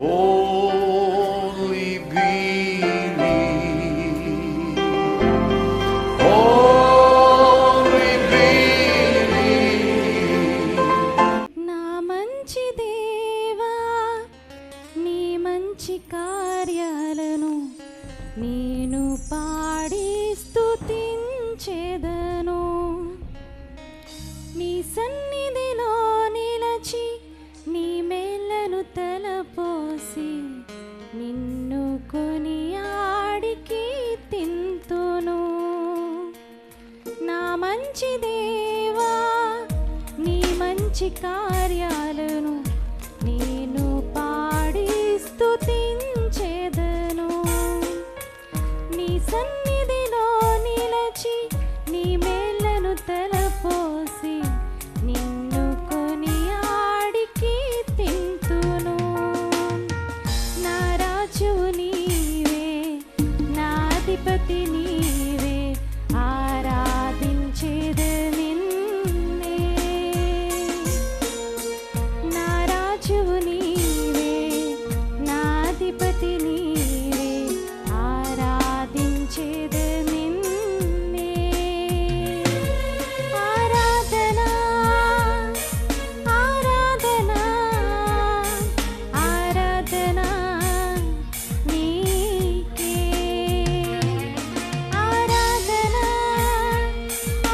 Only believe. Only believe. నా మంచి దేవా, నీ మంచి కార్యాలను నేను పాడి స్తుతించెదను. నీ సన్నిధిలో నిలచి నీ మేళ్ళను తలపోసి నిన్ను కొనియాడి కీర్తింతును. నా మంచి దేవా, నీ మంచి కార్యాలను నేను పాడి స్తుతించెదను. నీ సన్నిధిలో నిలచి నీ మేళ్ళను తలపోసి నిన్ను కొనియాడి కీర్తింతును. నా రాజువు నీవే, నా అధిపతి నీవే, ఆరాధించెదను నిన్నే. నా రాజువు నీవే, నా అధిపతి నీవే, ఆరాధించెదను నిన్నే. ఆరాధన ఆరాధన ఆరాధన నీకే. ఆరాధన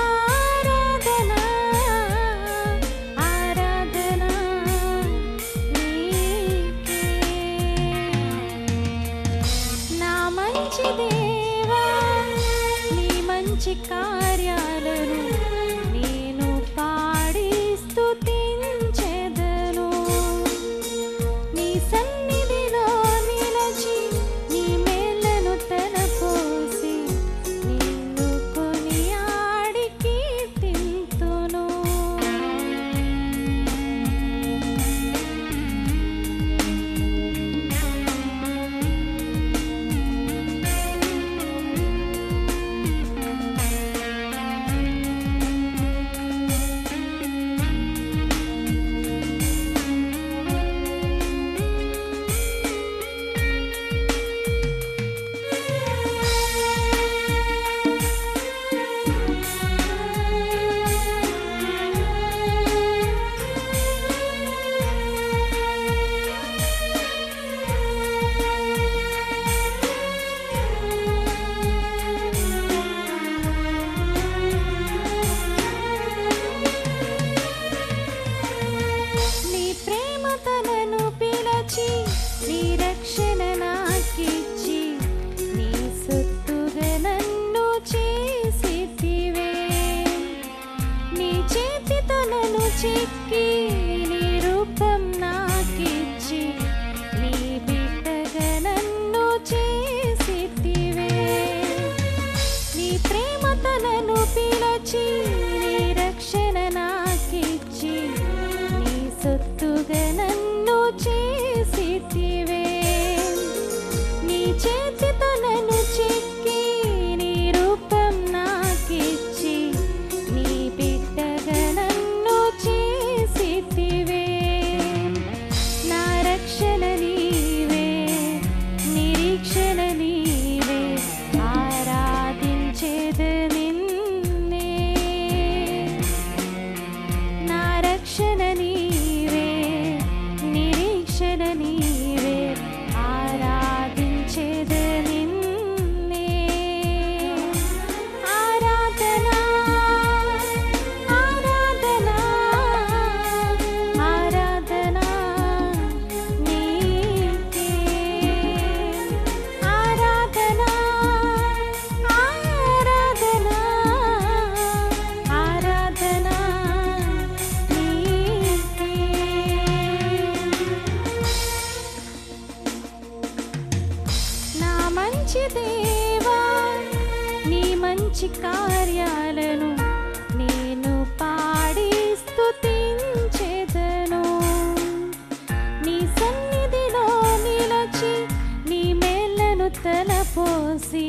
ఆరాధన ఆరాధన నీకే. నా మంచి దేవా, నీ మంచి కార్యాలను నేను పాడి స్తుతించెదను. నీ సన్నిధిలో నిలచి నీ మేళ్ళను తలపోసి నిన్ను కొనియాడి కీర్తింతును. నీ ప్రేమతో నన్ను పిలచి నీ రక్షణ నాకిచ్చి నీ సొత్తుగా నన్ను చేసితివే. నీ చేతితో నన్ను చెక్కి నీ రూపం నాకిచ్చి నీ బిడ్డగా నన్ను చేసితివే. నీ ప్రేమతో నన్ను పిలచి నీ రక్షణ నాకిచ్చి నీ సొత్తుగా నన్ను చేసితివే. నీ చేతితో నన్ను చెక్కి నీ రూపం నాకిచ్చి నీ బిడ్డగా నన్ను చేసితివే. నా రక్షణ నీవే, నిరీక్షణ నీవే, ఆరాధించెదను నిన్నే. నా రక్షణ నీవే, నిరీక్షణ నీవే, ఆరాధించెదను నిన్నే. ఆరాధన ఆరాధన ఆరాధన నీకే. ఆరాధన ఆరాధన ఆరాధన నీకే. నా మంచి దేవా, నీ మంచి కార్యాలను నేను పాడి స్తుతించెదను. నీ సన్నిధిలో నిలచి నీ మేళ్ళను తలపోసి